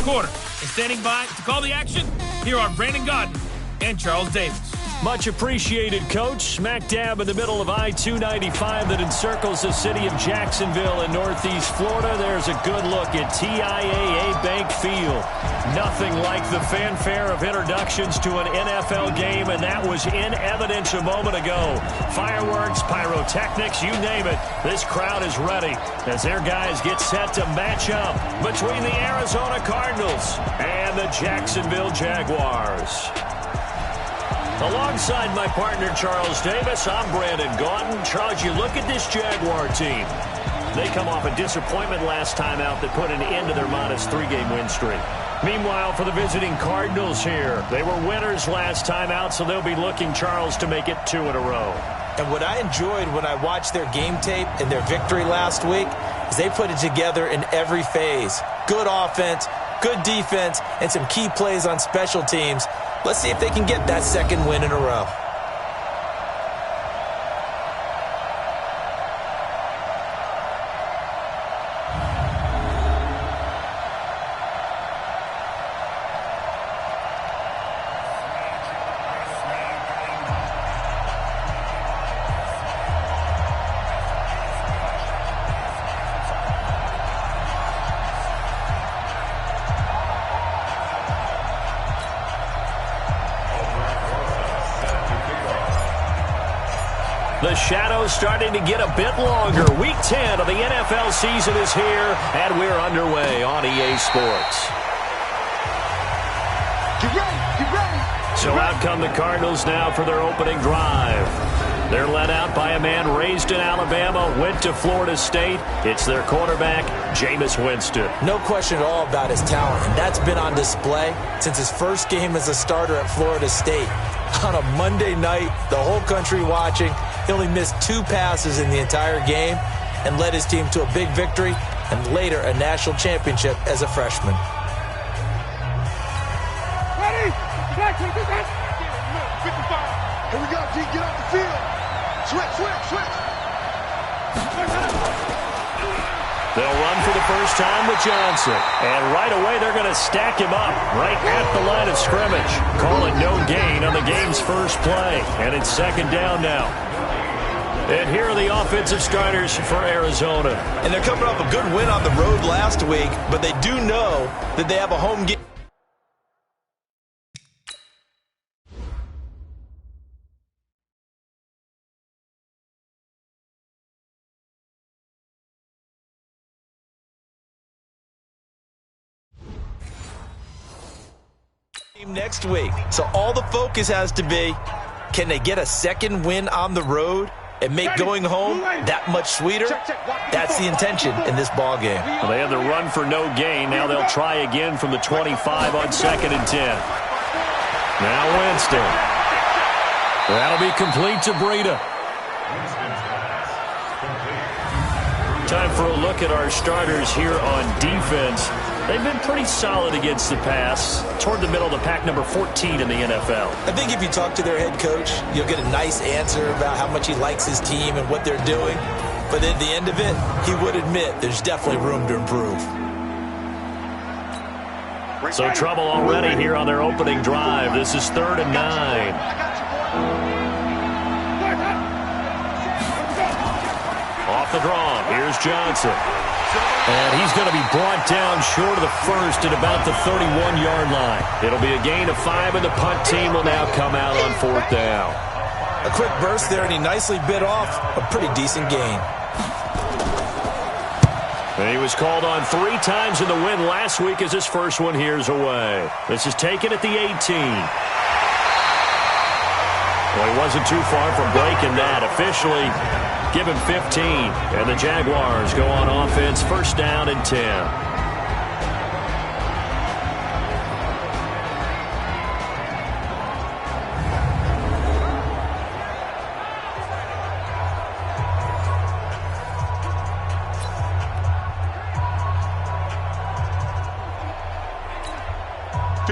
quarter. And standing by to call the action, here are Brandon Gaudin and Charles Davis. Much appreciated, Coach. Smack dab in the middle of I-295 that encircles the city of Jacksonville in northeast Florida. There's a good look at TIAA Bank Field. Nothing like the fanfare of introductions to an NFL game, and that was in evidence a moment ago. Fireworks, pyrotechnics, you name it. This crowd is ready as their guys get set to match up between the Arizona Cardinals and the Jacksonville Jaguars. Alongside my partner, Charles Davis, I'm Brandon Gaudin. Charles, you look at this Jaguar team. They come off a disappointment last time out that put an end to their modest 3-game win streak. Meanwhile, for the visiting Cardinals here, they were winners last time out, so they'll be looking, Charles, to make it 2 in a row. And what I enjoyed when I watched their game tape and their victory last week is they put it together in every phase. Good offense, good defense, and some key plays on special teams. Let's see if they can get that second win in a row. The shadow's starting to get a bit longer. Week 10 of the NFL season is here, and we're underway on EA Sports. Get ready, get ready. So out come the Cardinals now for their opening drive. They're led out by a man raised in Alabama, went to Florida State. It's their quarterback, Jameis Winston. No question at all about his talent, and that's been on display since his first game as a starter at Florida State. On a Monday night, the whole country watching, he only missed 2 passes in the entire game and led his team to a big victory and later a national championship as a freshman. Ready? Back to the back. 55. Here we go, D. Get off the field. Switch. They'll run for the first time with Johnson. And right away, they're going to stack him up right at the line of scrimmage. Call it no gain on the game's first play. And it's second down now. And here are the offensive starters for Arizona. And they're coming off a good win on the road last week, but they do know that they have a home game. Next week. So all the focus has to be, can they get a second win on the road and make going home that much sweeter? That's the intention in this ball game. Well, they had the run for no gain. Now they'll try again from the 25 on 2nd and 10. Now Winston. That'll be complete to Breida. Time for a look at our starters here on defense. They've been pretty solid against the pass, toward the middle of the pack, number 14 in the NFL. I think if you talk to their head coach, you'll get a nice answer about how much he likes his team and what they're doing. But at the end of it, he would admit there's definitely room to improve. So trouble already here on their opening drive. This is 3rd and 9. Off the draw, here's Johnson. And he's going to be brought down short of the first at about the 31-yard line. It'll be a gain of 5, and the punt team will now come out on 4th down. A quick burst there, and he nicely bit off a pretty decent gain. And he was called on 3 times in the win last week as his first one here's away. This is taken at the 18. Well, he wasn't too far from breaking that. Officially, give him 15. And the Jaguars go on offense, 1st down and 10.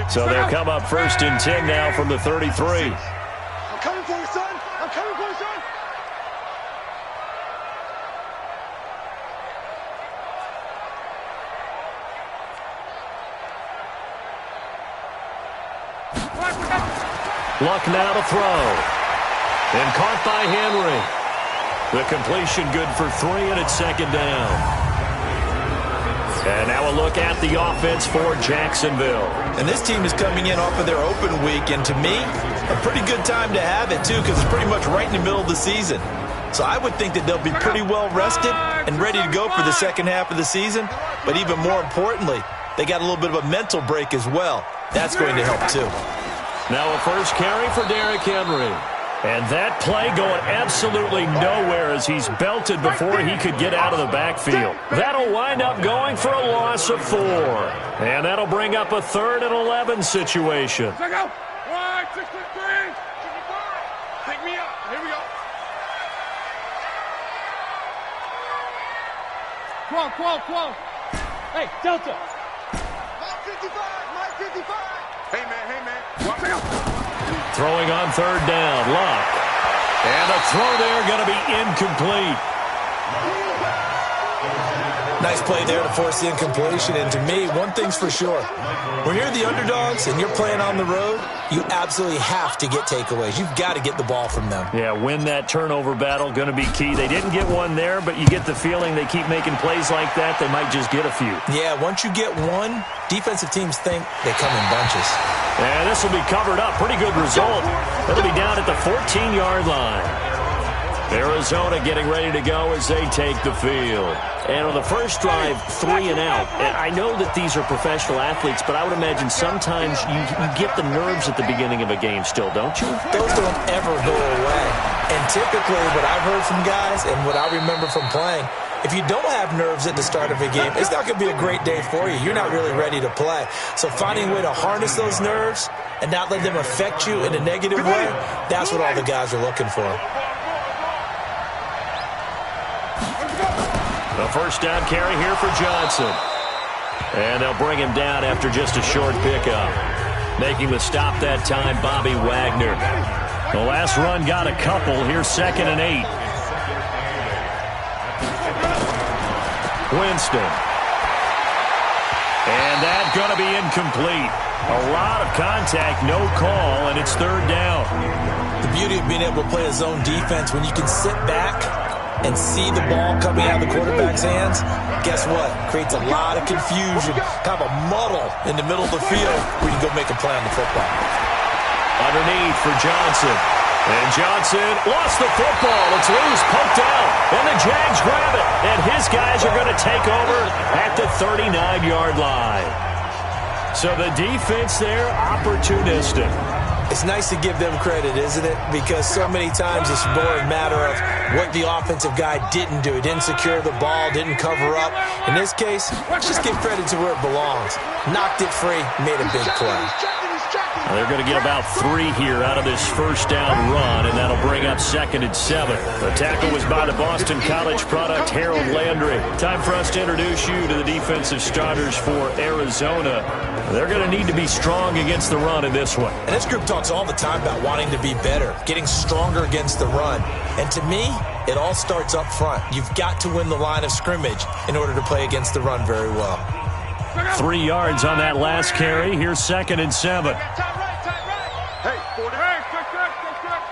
So they'll come up 1st and 10 now from the 33. I'm coming for you, son. I'm coming for you, son. Luck now to throw. And caught by Henry. The completion good for 3, and it's second down. And now a look at the offense for Jacksonville. And this team is coming in off of their open week, and to me, a pretty good time to have it, too, because it's pretty much right in the middle of the season. So I would think that they'll be pretty well rested and ready to go for the second half of the season. But even more importantly, they got a little bit of a mental break as well. That's going to help, too. Now a first carry for Derrick Henry. And that play going absolutely nowhere as he's belted before he could get out of the backfield. That'll wind up going for a loss of 4. And that'll bring up a 3rd and 11 situation. Take out. 1, 6, 3. Take me out. Here we go. Quo. Hey, Delta. Mike 55. Hey, man. Watch out. Throwing on 3rd down, Luck. And a throw there going to be incomplete. Nice play there to force the incompletion. And to me, one thing's for sure. When you're the underdogs and you're playing on the road, you absolutely have to get takeaways. You've got to get the ball from them. Yeah, win that turnover battle, going to be key. They didn't get one there, but you get the feeling they keep making plays like that, they might just get a few. Yeah, once you get one, defensive teams think they come in bunches. And this will be covered up. Pretty good result. It'll be down at the 14-yard line. Arizona getting ready to go as they take the field. And on the first drive, 3 and out. And I know that these are professional athletes, but I would imagine sometimes you get the nerves at the beginning of a game still, don't you? Those don't ever go away. And typically what I've heard from guys and what I remember from playing, if you don't have nerves at the start of a game, it's not going to be a great day for you. You're not really ready to play. So finding a way to harness those nerves and not let them affect you in a negative way, that's what all the guys are looking for. The first down carry here for Johnson. And they'll bring him down after just a short pickup. Making the stop that time, Bobby Wagner. The last run got a couple. Here's 2nd and 8. Winston. And that's going to be incomplete. A lot of contact, no call, and it's 3rd down. The beauty of being able to play a zone defense, when you can sit back and see the ball coming out of the quarterback's hands, guess what? Creates a lot of confusion, kind of a muddle in the middle of the field where you can go make a play on the football. Underneath for Johnson. And Johnson lost the football. It's loose, poked out. And the Jags grab it. And his guys are going to take over at the 39-yard line. So the defense there, opportunistic. It's nice to give them credit, isn't it? Because so many times it's more a matter of what the offensive guy didn't do. He didn't secure the ball, didn't cover up. In this case, just give credit to where it belongs. Knocked it free, made a big play. They're going to get about 3 here out of this first down run, and that'll bring up 2nd and 7. The tackle was by the Boston College product, Harold Landry. Time for us to introduce you to the defensive starters for Arizona. They're going to need to be strong against the run in this one. And this group talks all the time about wanting to be better, getting stronger against the run. And to me, it all starts up front. You've got to win the line of scrimmage in order to play against the run very well. 3 yards on that last carry. Here's 2nd and 7. Hey, 40. Hey, quick.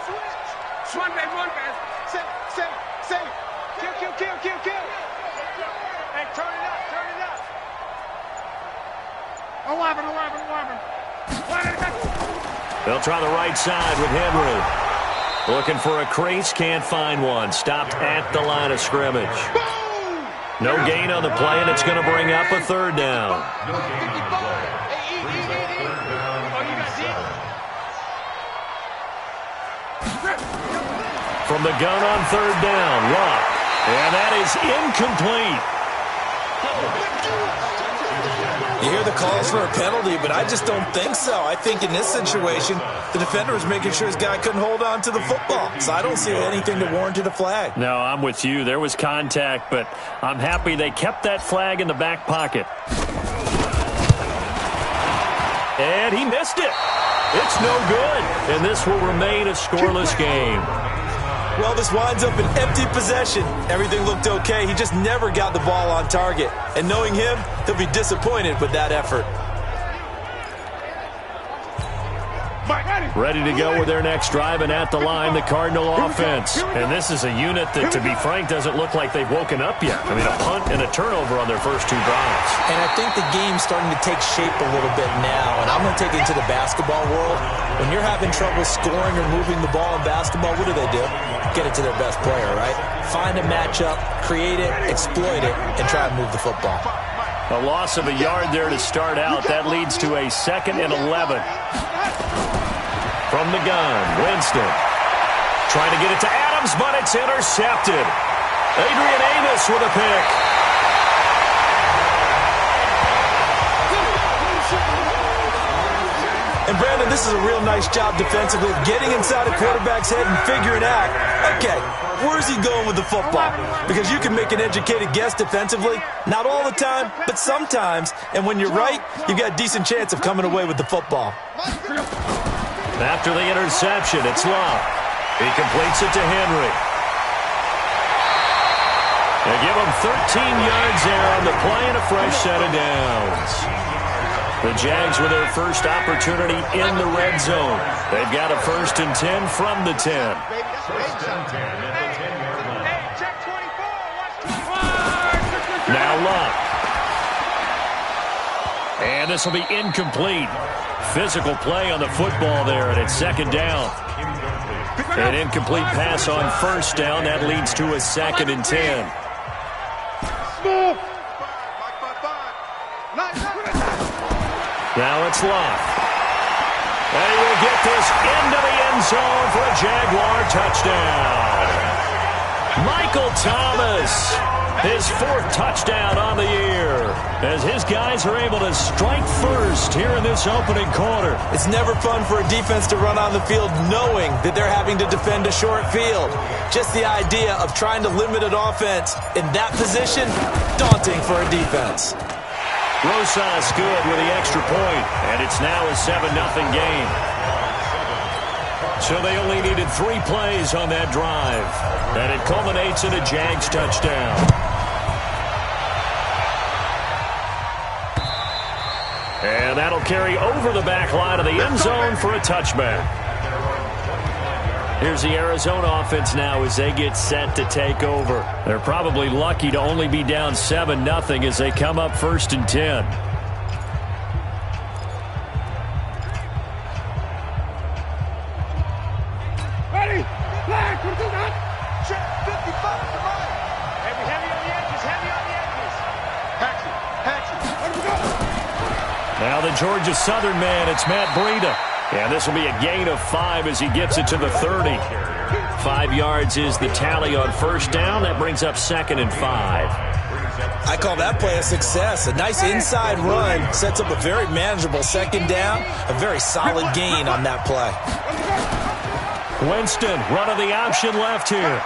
Switch. One man. Save. Kill. Hey, turn it up. 11. They'll try the right side with Henry. Looking for a crease, can't find one. Stopped at the line of scrimmage. No gain on the play, and it's going to bring up a 3rd down. From the gun on 3rd down, Luck. And that is incomplete. You hear the calls for a penalty, but I just don't think so. I think in this situation, the defender was making sure his guy couldn't hold on to the football. So I don't see anything to warrant a flag. No, I'm with you. There was contact, but I'm happy they kept that flag in the back pocket. And he missed it. It's no good. And this will remain a scoreless game. Well, this winds up an empty possession. Everything looked okay. He just never got the ball on target. And knowing him, he'll be disappointed with that effort. Ready to go with their next drive, and at the line, the Cardinal offense. And this is a unit that, to be frank, doesn't look like they've woken up yet. I mean, a punt and a turnover on their first 2 drives. And I think the game's starting to take shape a little bit now, and I'm going to take it into the basketball world. When you're having trouble scoring or moving the ball in basketball, what do? Get it to their best player, right? Find a matchup, create it, exploit it, and try to move the football. A loss of a yard there to start out. That leads to a 2nd and 11. From the gun, Winston. Trying to get it to Adams, but it's intercepted. Adrian Amos with a pick. And Brandon, this is a real nice job defensively of getting inside a quarterback's head and figuring out, okay, where's he going with the football? Because you can make an educated guess defensively. Not all the time, but sometimes. And when you're right, you've got a decent chance of coming away with the football. After the interception, it's Love. He completes it to Henry. They give him 13 yards there on the play and a fresh set of downs. The Jags with their first opportunity in the red zone. They've got a 1st and 10 from the 10. Now Love. And this will be incomplete. Physical play on the football there, and it's 2nd down. An incomplete pass on 1st down. That leads to a 2nd and 10. Now it's Love. And he will get this into the end zone for a Jaguar touchdown. Michael Thomas, his 4th touchdown on the year, as his guys are able to strike first here in this opening quarter. It's never fun for a defense to run on the field knowing that they're having to defend a short field. Just the idea of trying to limit an offense in that position, daunting for a defense. Rosas good with the extra point, and it's now a 7-0 game. So they only needed 3 plays on that drive, and it culminates in a Jags touchdown. And that'll carry over the back line of the end zone for a touchback. Here's the Arizona offense now as they get set to take over. They're probably lucky to only be down 7-0 as they come up 1st and 10. Ready? Flag, what do that? Check 55 to right. Heavy on the edges, heavy on the edges. Hatchet. Where do we go? Now the Georgia Southern man, it's Matt Breida. And this will be a gain of 5 as he gets it to the 30. 5 yards is the tally on 1st down. That brings up 2nd and 5. I call that play a success. A nice inside run sets up a very manageable 2nd down. A very solid gain on that play. Winston running the option left here.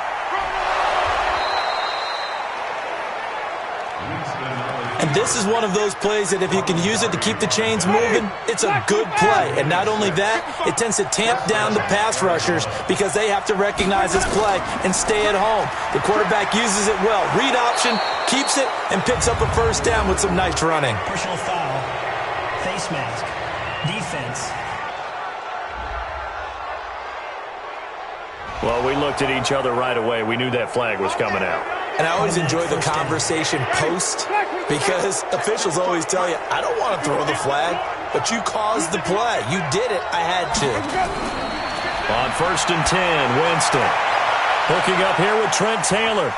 And this is one of those plays that if you can use it to keep the chains moving, it's a good play. And not only that, it tends to tamp down the pass rushers because they have to recognize this play and stay at home. The quarterback uses it well. Read option, keeps it, and picks up a 1st down with some nice running. Personal foul, face mask, defense. Well, we looked at each other right away. We knew that flag was coming out. And I always enjoy the conversation post because officials always tell you, I don't want to throw the flag, but you caused the play. You did it. I had to. On 1st and 10, Winston. Hooking up here with Trent Taylor.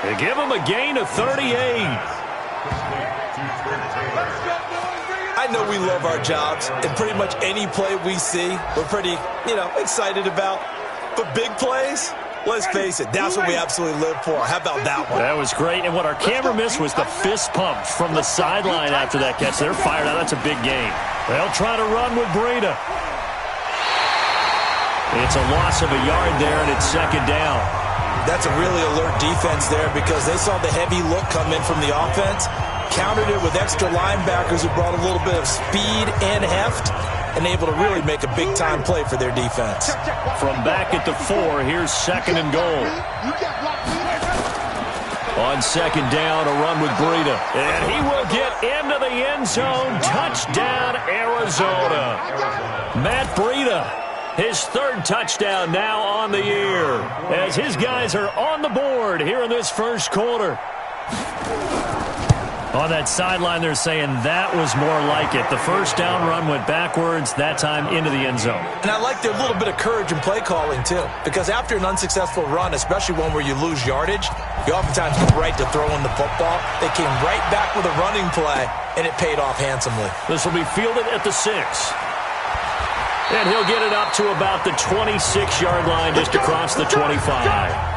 They give him a gain of 38. I know we love our jobs, and pretty much any play we see, we're pretty, excited about. But big plays, let's face it, that's what we absolutely live for. How about that one? That was great, and what our camera missed was the fist pump from the sideline after that catch. They're fired out. That's a big gain. They'll try to run with Breida. It's a loss of a yard there, and it's 2nd down. That's a really alert defense there because they saw the heavy look come in from the offense, countered it with extra linebackers who brought a little bit of speed and heft, and able to really make a big-time play for their defense. From back at the 4, here's 2nd and goal. On 2nd down, a run with Breida. And he will get into into the end zone. Touchdown, Arizona. Matt Breida, his third touchdown now on the year, as his guys are on the board here in this first quarter. On that sideline, they're saying that was more like it. The first down run went backwards, that time into the end zone. And I like their little bit of courage in play calling, too. Because after an unsuccessful run, especially one where you lose yardage, you oftentimes go right to throwing the football. They came right back with a running play, and it paid off handsomely. This will be fielded at the 6. And he'll get it up to about the 26-yard line, just across the 25.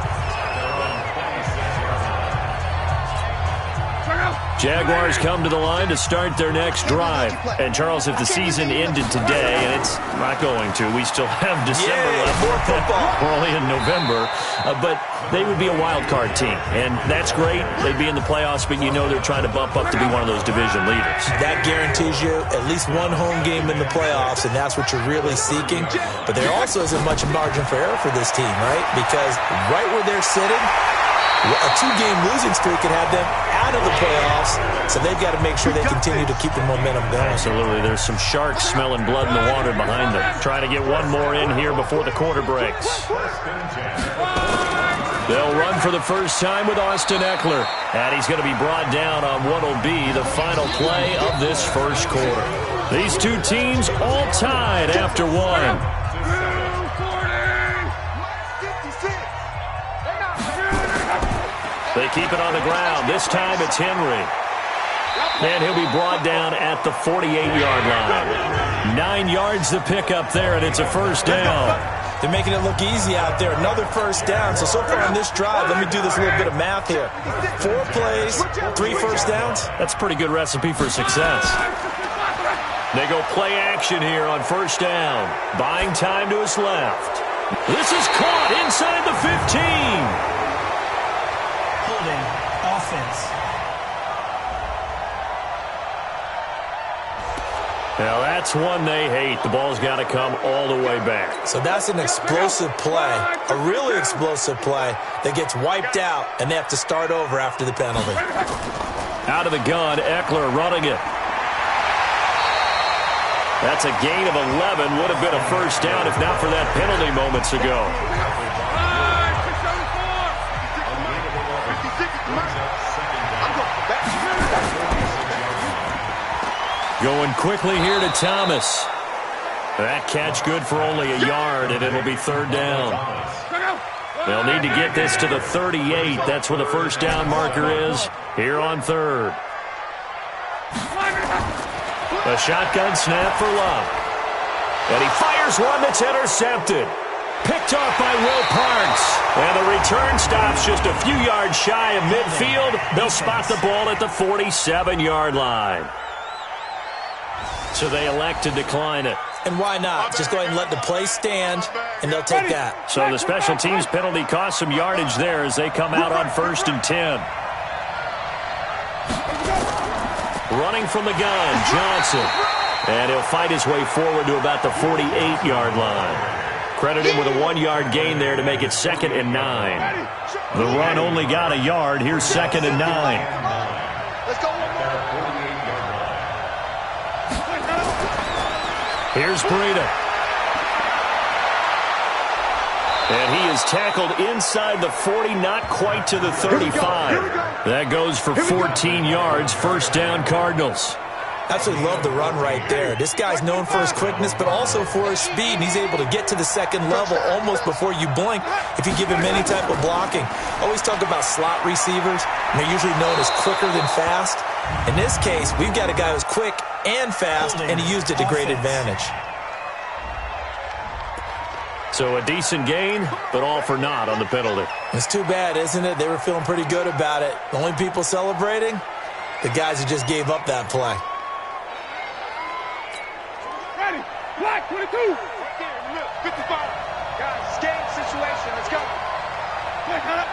Jaguars come to the line to start their next drive. And, Charles, if the season ended today, and it's not going to, we still have December left. More football. We're only in November. But they would be a wild card team. And that's great. They'd be in the playoffs, but you know they're trying to bump up to be one of those division leaders. That guarantees you at least one home game in the playoffs, and that's what you're really seeking. But there also isn't much margin for error for this team, right? Because right where they're sitting, a 2-game losing streak could have them out of the playoffs, so they've got to make sure they continue to keep the momentum going. Absolutely. There's some sharks smelling blood in the water behind them. Trying to get one more in here before the quarter breaks. They'll run for the first time with Austin Eckler, and he's going to be brought down on what will be the final play of this first quarter. These two teams all tied after one. They keep it on the ground. This time it's Henry. And he'll be brought down at the 48-yard line. 9 yards to pick up there, and it's a first down. They're making it look easy out there. Another first down. So far on this drive, let me do this little bit of math here. 4 plays, 3 first downs. That's a pretty good recipe for success. They go play action here on first down. Buying time to his left. This is caught inside the 15. Offense. Now that's one they hate. The ball's got to come all the way back. So that's an explosive play, a really explosive play that gets wiped out, and they have to start over after the penalty. Out of the gun, Eckler running it. That's a gain of 11. Would have been a first down if not for that penalty moments ago. Going quickly here to Thomas. That catch good for only a yard, and it'll be third down. They'll need to get this to the 38. That's where the first down marker is here on third. A shotgun snap for Luck. And he fires one that's intercepted. Picked off by Will Parks. And the return stops just a few yards shy of midfield. They'll spot the ball at the 47-yard line. So they elect to decline it. And why not? Just go ahead and let the play stand, and they'll take that. So the special teams penalty cost some yardage there as they come out on 1st and 10. Running from the gun, Johnson. And he'll fight his way forward to about the 48-yard line. Credit him with a 1-yard gain there to make it 2nd and 9. The run only got a yard. Here's 2nd and 9. Let's go. Here's Breida. And he is tackled inside the 40, not quite to the 35. That goes for 14 yards. First down, Cardinals. Absolutely love the run right there. This guy's known for his quickness, but also for his speed. And he's able to get to the second level almost before you blink if you give him any type of blocking. Always talk about slot receivers, and they're usually known as quicker than fast. In this case, we've got a guy who's quick and fast, and he used it to great advantage. So a decent gain, but all for naught on the penalty. It's too bad, isn't it? They were feeling pretty good about it. The only people celebrating, the guys who just gave up that play. Ready. Black 22. Right there in the middle. 55. Guys, it's game situation. Let's go. Quick, cut up.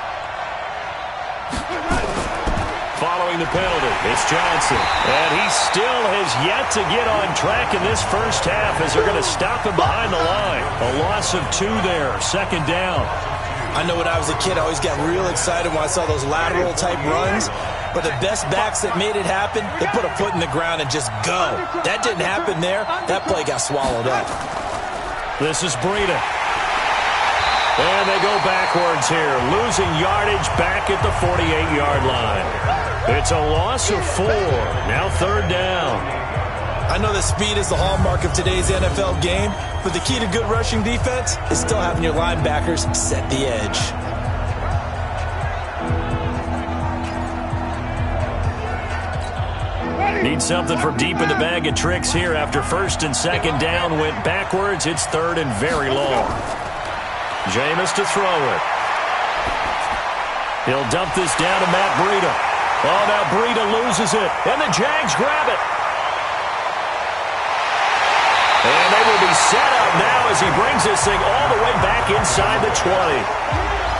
Following the penalty, it's Johnson. And he still has yet to get on track in this first half as they're going to stop him behind the line. A loss of 2 there, 2nd down. I know when I was a kid, I always got real excited when I saw those lateral type runs. But the best backs that made it happen, they put a foot in the ground and just go. That didn't happen there. That play got swallowed up. This is Breida. And they go backwards here, losing yardage back at the 48-yard line. It's a loss of 4. Now 3rd down. I know that speed is the hallmark of today's NFL game, but the key to good rushing defense is still having your linebackers set the edge. Need something from deep in the bag of tricks here after 1st and 2nd down went backwards. It's 3rd and very long. Jameis to throw it. He'll dump this down to Matt Breida. Oh, now Breida loses it, and the Jags grab it. And they will be set up now as he brings this thing all the way back inside the 20.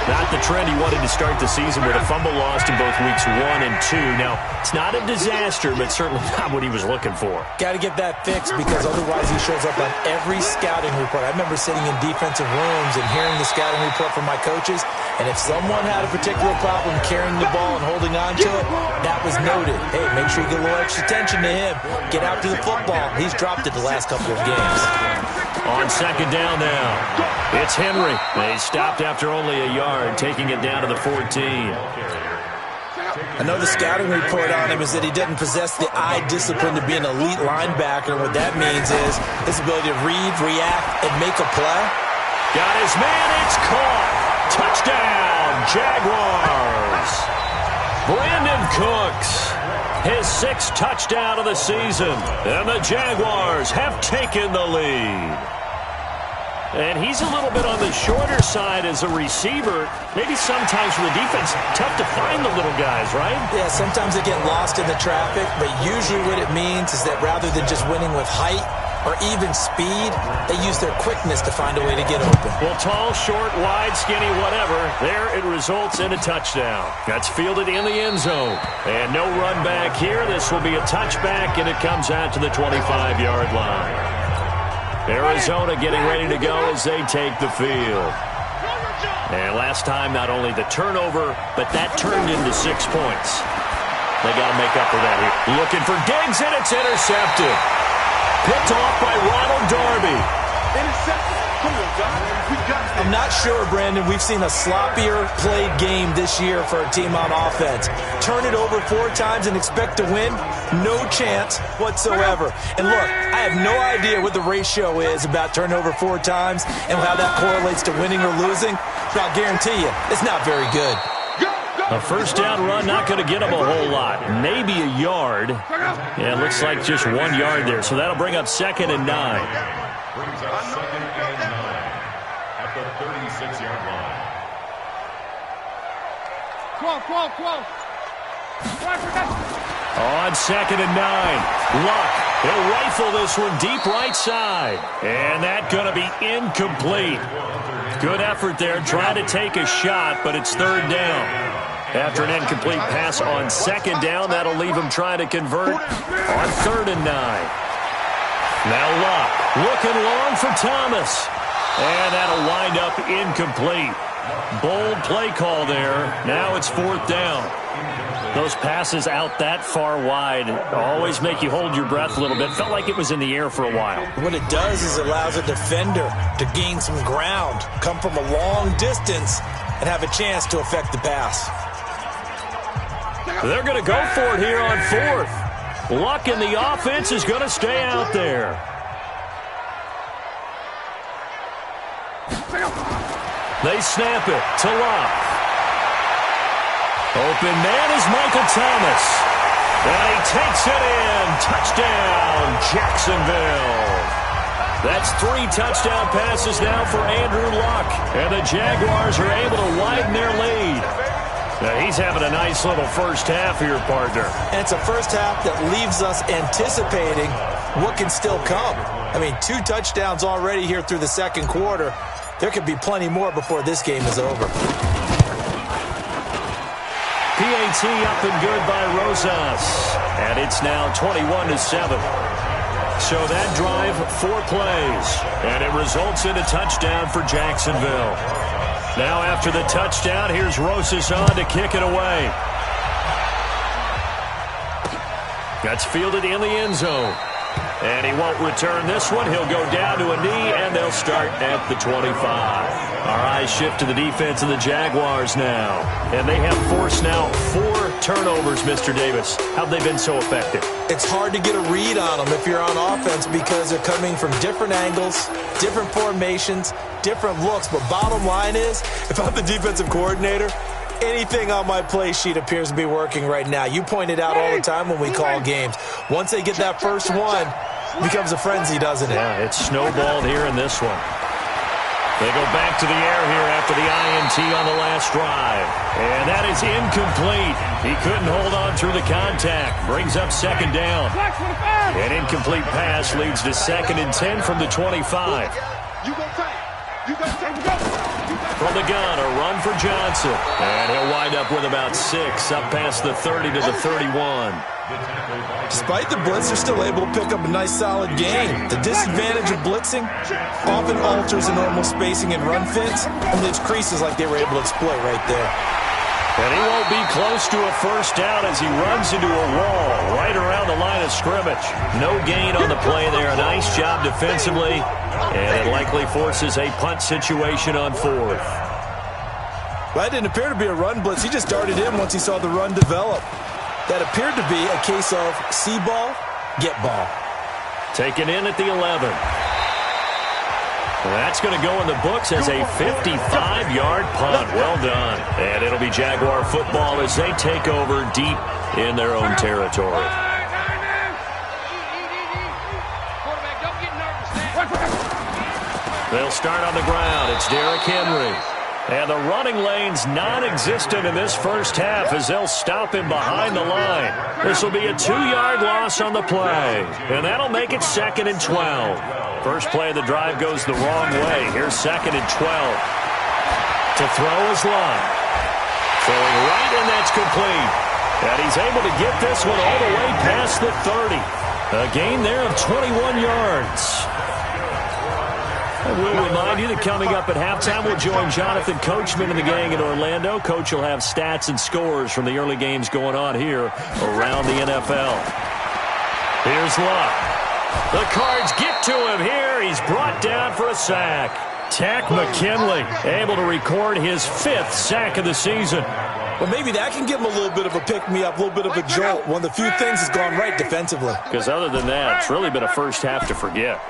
Not the trend he wanted to start the season with a fumble lost in both weeks 1 and 2. Now, it's not a disaster, but certainly not what he was looking for. Got to get that fixed because otherwise he shows up on every scouting report. I remember sitting in defensive rooms and hearing the scouting report from my coaches, and if someone had a particular problem carrying the ball and holding on to it, that was noted. Hey, make sure you get a little extra attention to him. Get out to the football. He's dropped it the last couple of games. On 2nd down now, it's Henry. They stopped after only a yard, taking it down to the 14. I know the scouting report on him is that he doesn't possess the eye discipline to be an elite linebacker. What that means is his ability to read, react, and make a play. Got his man, it's caught. Touchdown, Jaguars. Brandon Cooks, his 6th touchdown of the season, and the Jaguars have taken the lead. And he's a little bit on the shorter side as a receiver. Maybe sometimes for the defense, tough to find the little guys, right? Yeah, sometimes they get lost in the traffic, but usually what it means is that rather than just winning with height or even speed, they use their quickness to find a way to get open. Well, tall, short, wide, skinny, whatever, there it results in a touchdown. That's fielded in the end zone. And no run back here. This will be a touchback, and it comes out to the 25-yard line. Arizona getting ready to go as they take the field. And last time, not only the turnover, but that turned into 6 points. They got to make up for that here. Looking for Diggs, and it's intercepted. Picked off by Ronald Darby. Intercepted. Come on, guys. We got this. I'm not sure, Brandon, we've seen a sloppier played game this year for a team on offense. Turn it over 4 times and expect to win? No chance whatsoever. And look, I have no idea what the ratio is about turning over 4 times and how that correlates to winning or losing, but I'll guarantee you, it's not very good. A 1st down run, not going to get him a whole lot. Maybe a yard. Yeah, it looks like just 1 yard there. So that'll bring up 2nd and 9. Brings up 2nd and 9 at the 36-yard line. On 2nd and 9, Luck. He'll rifle this one deep right side. And that's going to be incomplete. Good effort there, trying to take a shot, but it's 3rd down. After an incomplete pass on 2nd down, that'll leave him trying to convert on 3rd and 9. Now Luck looking long for Thomas. And that'll wind up incomplete. Bold play call there. Now it's 4th down. Those passes out that far wide always make you hold your breath a little bit. Felt like it was in the air for a while. What it does is it allows a defender to gain some ground, come from a long distance, and have a chance to affect the pass. They're going to go for it here on 4th. Luck in the offense is going to stay out there. They snap it to Luck. Open man is Michael Thomas. And he takes it in. Touchdown, Jacksonville. That's 3 touchdown passes now for Andrew Luck. And the Jaguars are able to widen their lead. Now he's having a nice little first half here, partner. And it's a first half that leaves us anticipating what can still come. I mean, 2 touchdowns already here through the 2nd quarter. There could be plenty more before this game is over. PAT up and good by Rosas. And it's now 21-7. So that drive, 4 plays. And it results in a touchdown for Jacksonville. Now after the touchdown, here's Rosas on to kick it away. That's fielded in the end zone. And he won't return this one. He'll go down to a knee, and they'll start at the 25. Our eyes shift to the defense of the Jaguars now. And they have forced now 4 turnovers, Mr. Davis. How have they been so effective? It's hard to get a read on them if you're on offense because they're coming from different angles, different formations, different looks. But bottom line is, if I'm the defensive coordinator, anything on my play sheet appears to be working right now. You point it out all the time when we call games. Once they get that first one, it becomes a frenzy, doesn't it? Yeah, it's snowballed here in this one. They go back to the air here after the INT on the last drive. And that is incomplete. He couldn't hold on through the contact. Brings up second down. An incomplete pass leads to 2nd and 10 from the 25. From the gun, a run for Johnson. And he'll wind up with about 6, up past the 30 to the 31. Despite the blitz, they're still able to pick up a nice, solid gain. The disadvantage of blitzing often alters the normal spacing and run fits, and leaves creases like they were able to exploit right there. And he won't be close to a first down as he runs into a wall right around the line of scrimmage. No gain on the play there. A nice job defensively, and it likely forces a punt situation on 4th. Well, that didn't appear to be a run blitz. He just darted in once he saw the run develop. That appeared to be a case of see ball, get ball. Taken in at the 11. That's going to go in the books as a 55-yard punt. Well done. And it'll be Jaguar football as they take over deep in their own territory. They'll start on the ground. It's Derrick Henry. And the running lane's non-existent in this first half as they'll stop him behind the line. This will be a 2-yard loss on the play. And that'll make it 2nd and 12. First play of the drive goes the wrong way. Here's 2nd and 12. To throw is Love. Throwing right, and that's complete. And he's able to get this one all the way past the 30. A gain there of 21 yards. I will remind you that coming up at halftime, we'll join Jonathan Coachman and the gang in Orlando. Coach will have stats and scores from the early games going on here around the NFL. Here's Luck. The Cards get to him here. He's brought down for a sack. Tack McKinley able to record his 5th sack of the season. Well, maybe that can give him a little bit of a pick-me-up, a little bit of a jolt. One of the few things has gone right defensively. Because other than that, it's really been a first half to forget.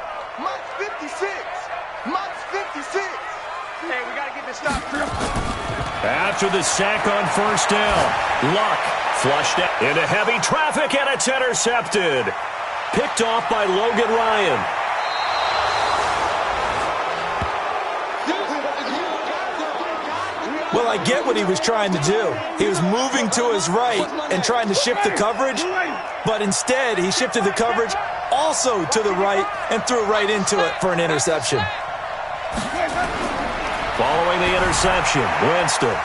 After the sack on first down, Luck flushed out into heavy traffic, and it's intercepted. Picked off by Logan Ryan. Well, I get what he was trying to do. He was moving to his right and trying to shift the coverage, but instead he shifted the coverage also to the right and threw right into it for an interception. Following the interception, Winston.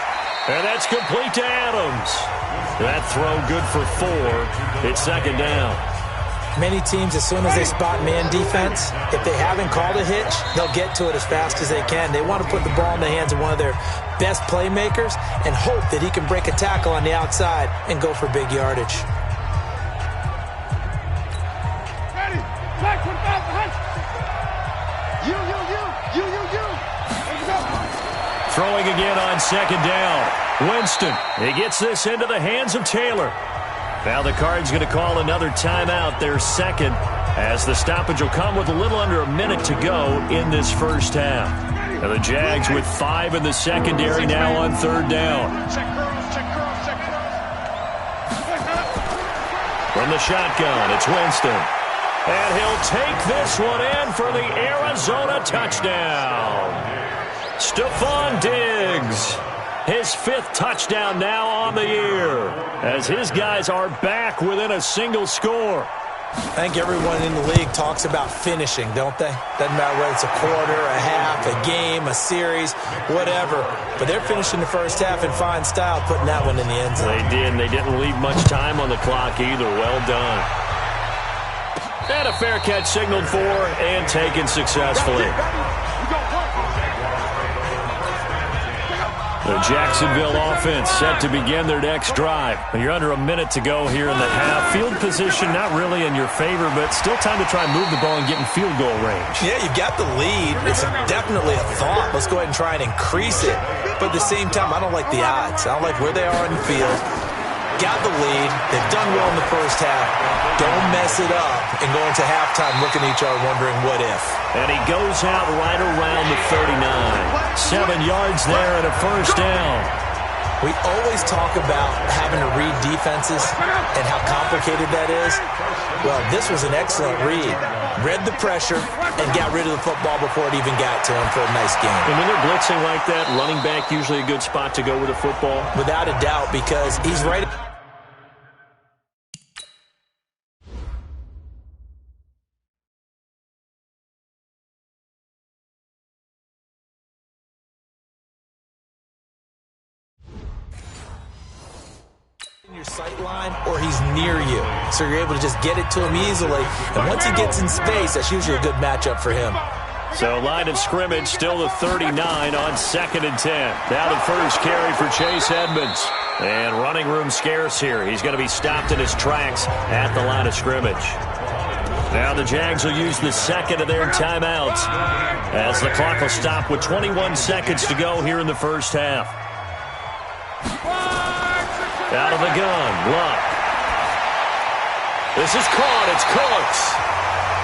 And that's complete to Adams. That throw good for 4. It's 2nd down. Many teams, as soon as they spot man defense, if they haven't called a hitch, they'll get to it as fast as they can. They want to put the ball in the hands of one of their best playmakers and hope that he can break a tackle on the outside and go for big yardage. Ready. Back with behind. You. Throwing again on 2nd down. Winston. He gets this into the hands of Taylor. Now the Cards going to call another timeout, their 2nd, as the stoppage will come with a little under a minute to go in this first half. And the Jags with 5 in the secondary now on 3rd down. From the shotgun, it's Winston. And he'll take this one in for the Arizona touchdown. Stephon Diggs. His 5th touchdown now on the year, as his guys are back within a single score. I think everyone in the league talks about finishing, don't they? Doesn't matter whether it's a quarter, a half, a game, a series, whatever. But they're finishing the first half in fine style, putting that one in the end zone. They did, and they didn't leave much time on the clock either. Well done. And a fair catch signaled for and taken successfully. The The Jacksonville offense set to begin their next drive. You're under a minute to go here in the half. Field position not really in your favor, but still time to try and move the ball and get in field goal range. Yeah, you've got the lead. It's definitely a thought. Let's go ahead and try and increase it. But at the same time, I don't like the odds. I don't like where they are on the field. Got the lead. They've done well in the first half. Don't mess it up and go into halftime looking at each other wondering what if. And he goes out right around the 39. 7 yards there and a first down. We always talk about having to read defenses and how complicated that is. Well, this was an excellent read. Read the pressure and got rid of the football before it even got to him for a nice game. And when they're blitzing like that, running back usually a good spot to go with a football? Without a doubt, because he's right. Your sight line, or he's near you, so you're able to just get it to him easily, and once he gets in space, that's usually a good matchup for him. So line of scrimmage still the 39 on 2nd and 10. Now the first carry for Chase Edmonds, and running room scarce here. He's going to be stopped in his tracks at the line of scrimmage. Now the Jags will use the second of their timeouts as the clock will stop with 21 seconds to go here in the first half. Out of the gun, Luck. This is caught. It's Cooks.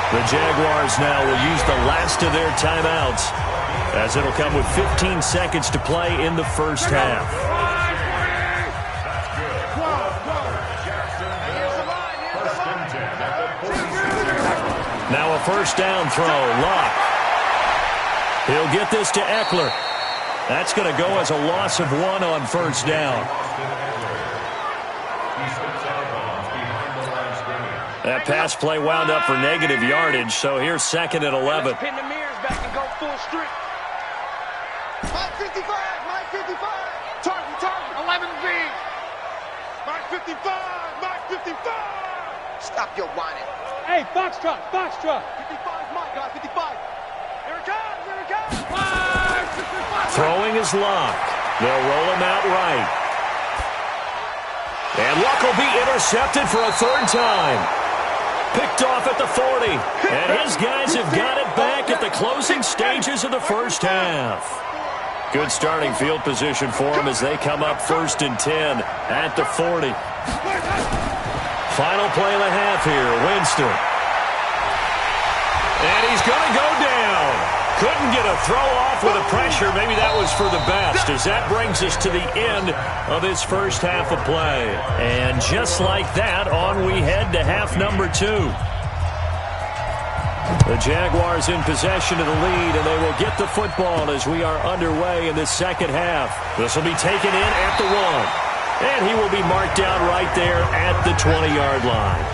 The Jaguars now will use the last of their timeouts as it'll come with 15 seconds to play in the first half. Now a first down throw, Luck. He'll get this to Eckler. That's going to go as a loss of 1 on first down. That pass play wound up for negative yardage, so here's 2nd and 11. Pin the mirrors back and go full strength. Mike 55, Mike 55. Target, 11 V. Mike 55, Mike 55. Stop your whining. Hey, Foxtrot. 55 is Mike, guy, 55. Here it comes. Mike 55. Throwing is Luck. They'll roll him out right. And Luck will be intercepted for a 3rd time. Picked off at the 40. And his guys have got it back at the closing stages of the first half. Good starting field position for them as they come up 1st and 10 at the 40. Final play of the half here, Winston. And he's going to go down. Couldn't get a throw off with the pressure. Maybe that was for the best, as that brings us to the end of this first half of play. And just like that, on we head to half number 2. The Jaguars in possession of the lead, and they will get the football as we are underway in the second half. This will be taken in at the 1. And he will be marked down right there at the 20-yard line.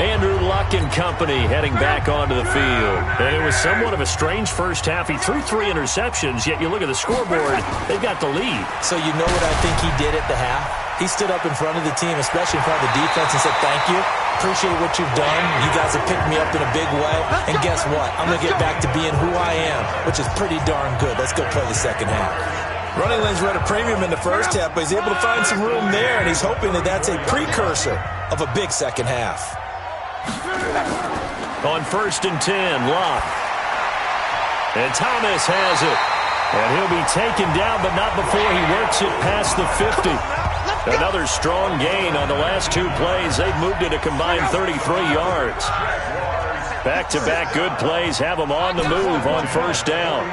Andrew Luck and company heading back onto the field. And it was somewhat of a strange first half. He threw 3 interceptions, yet you look at the scoreboard, they've got the lead. So you know what I think he did at the half? He stood up in front of the team, especially in front of the defense, and said, thank you. Appreciate what you've done. You guys have picked me up in a big way. And guess what? I'm going to get back to being who I am, which is pretty darn good. Let's go play the second half. Running lanes were at a premium in the first half, but he's able to find some room there, and he's hoping that that's a precursor of a big second half. On 1st and 10, Luck. And Thomas has it. And he'll be taken down, but not before he works it past the 50. Another strong gain on the last 2 plays. They've moved it a combined 33 yards. Back-to-back good plays have them on the move on first down.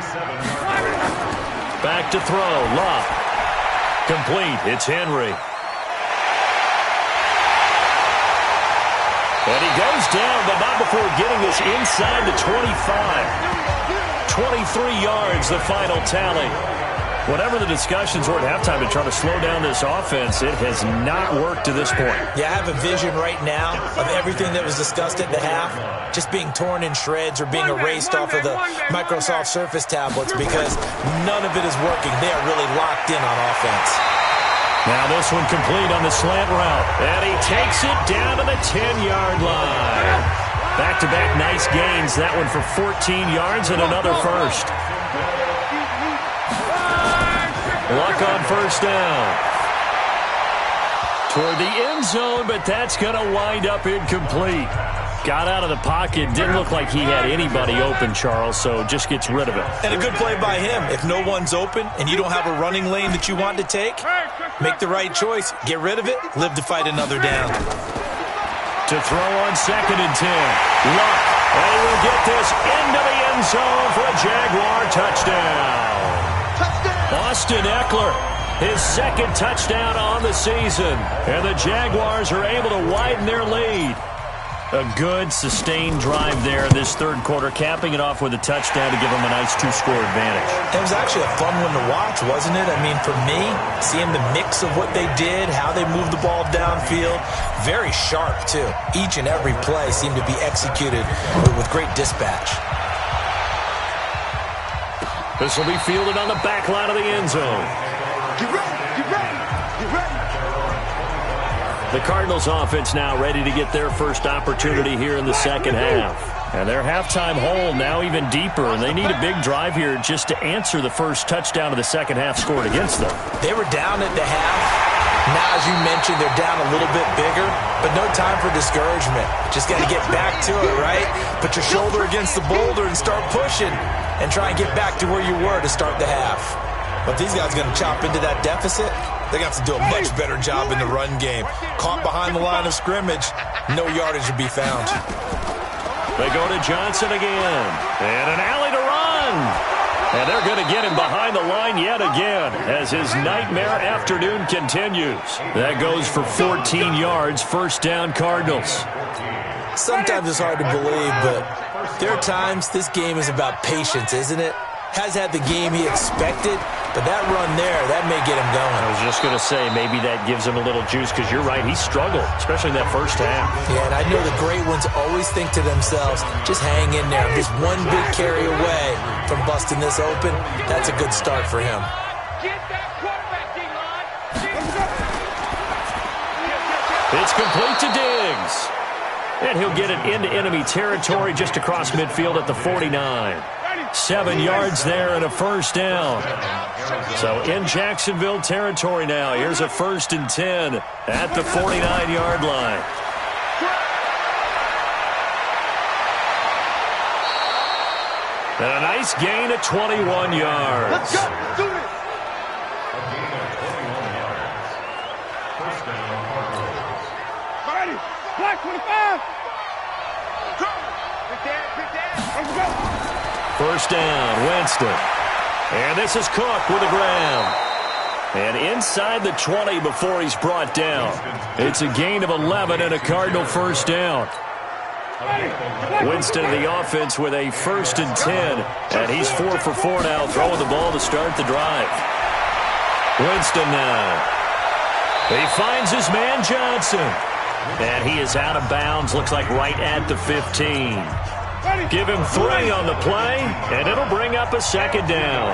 Back to throw, Luck. Complete, it's Henry. And he goes down, but not before getting this inside the 25. 23 yards, the final tally. Whatever the discussions were at halftime to try to slow down this offense, it has not worked to this point. Yeah, I have a vision right now of everything that was discussed at the half just being torn in shreds or being erased off of the Microsoft Surface tablets because none of it is working. They are really locked in on offense. Now this one complete on the slant route. And he takes it down to the 10-yard line. Back-to-back nice gains. That one for 14 yards and another first. Luck on first down. Toward the end zone, but that's going to wind up incomplete. Got out of the pocket. Didn't look like he had anybody open, Charles, so just gets rid of it. And a good play by him. If no one's open and you don't have a running lane that you want to take, make the right choice. Get rid of it. Live to fight another down. To throw on 2nd and 10. Luck. And he will get this into the end zone for a Jaguar touchdown. Austin Eckler, his 2nd touchdown on the season. And the Jaguars are able to widen their lead. A good, sustained drive there in this third quarter, capping it off with a touchdown to give them a nice 2-score advantage. It was actually a fun one to watch, wasn't it? I mean, for me, seeing the mix of what they did, how they moved the ball downfield, very sharp, too. Each and every play seemed to be executed with great dispatch. This will be fielded on the back line of the end zone. Get ready, get ready, get ready. The Cardinals offense now ready to get their first opportunity here in the second half. And their halftime hole now even deeper, and they need a big drive here just to answer the first touchdown of the second half scored against them. They were down at the half. Now, as you mentioned, they're down a little bit bigger, but no time for discouragement. Just got to get back to it, right? Put your shoulder against the boulder and start pushing and try and get back to where you were to start the half. But these guys are going to chop into that deficit. They got to do a much better job in the run game. Caught behind the line of scrimmage, no yardage to be found. They go to Johnson again. And an alley to run. And they're going to get him behind the line yet again as his nightmare afternoon continues. That goes for 14 yards, first down Cardinals. Sometimes it's hard to believe, but there are times this game is about patience, isn't it? Has had the game he expected, but that run there, that may get him going. I was just going to say, maybe that gives him a little juice, because you're right, he struggled, especially in that first half. Yeah, and I know the great ones always think to themselves, just hang in there. Just one big carry away from busting this open. That's a good start for him. Get that quarterback, D-line. It's complete to Diggs. And he'll get it into enemy territory just across midfield at the 49. 7 yards there and a first down. So in Jacksonville territory now. Here's a 1st and 10 at the 49-yard line. And a nice gain of 21 yards. Let's go. Do this. Ready. Black 25. Go. Pick that. Let's go. First down, Winston. And this is Cook with a grab. And inside the 20 before he's brought down. It's a gain of 11 and a Cardinal first down. Winston in the offense with a 1st and 10. And he's 4 for 4 now, throwing the ball to start the drive. Winston now. He finds his man Johnson. And he is out of bounds, looks like right at the 15. Give him 3 on the play, and it'll bring up a 2nd down.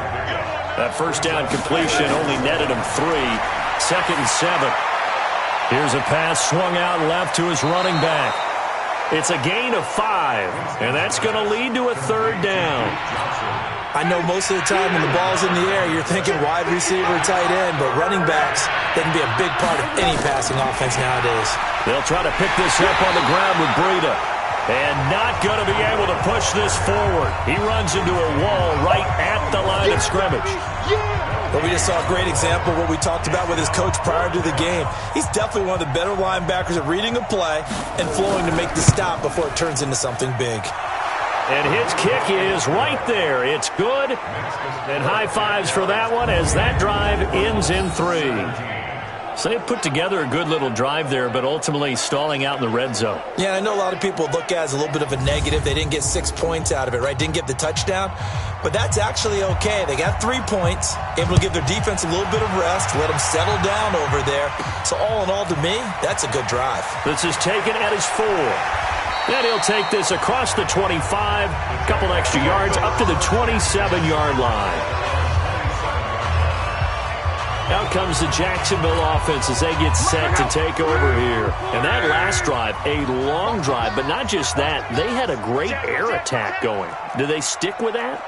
That first down completion only netted him 3. 2nd and 7. Here's a pass swung out left to his running back. It's a gain of 5, and that's going to lead to a 3rd down. I know most of the time when the ball's in the air, you're thinking wide receiver, tight end, but running backs, they can be a big part of any passing offense nowadays. They'll try to pick this up on the ground with Breida. And not going to be able to push this forward. He runs into a wall right at the line of scrimmage. But we just saw a great example of what we talked about with his coach prior to the game. He's definitely one of the better linebackers at reading a play and flowing to make the stop before it turns into something big. And his kick is right there. It's good. And high fives for that one as that drive ends in 3. So they put together a good little drive there, but ultimately stalling out in the red zone. Yeah, I know a lot of people look at it as a little bit of a negative. They didn't get 6 points out of it, right? Didn't get the touchdown. But that's actually okay. They got 3 points, able to give their defense a little bit of rest, let them settle down over there. So all in all, to me, that's a good drive. This is taken at his 4. And he'll take this across the 25, a couple extra yards, up to the 27-yard line. Out comes the Jacksonville offense as they get set to take over here. And that last drive, a long drive, but not just that. They had a great air attack going. Do they stick with that?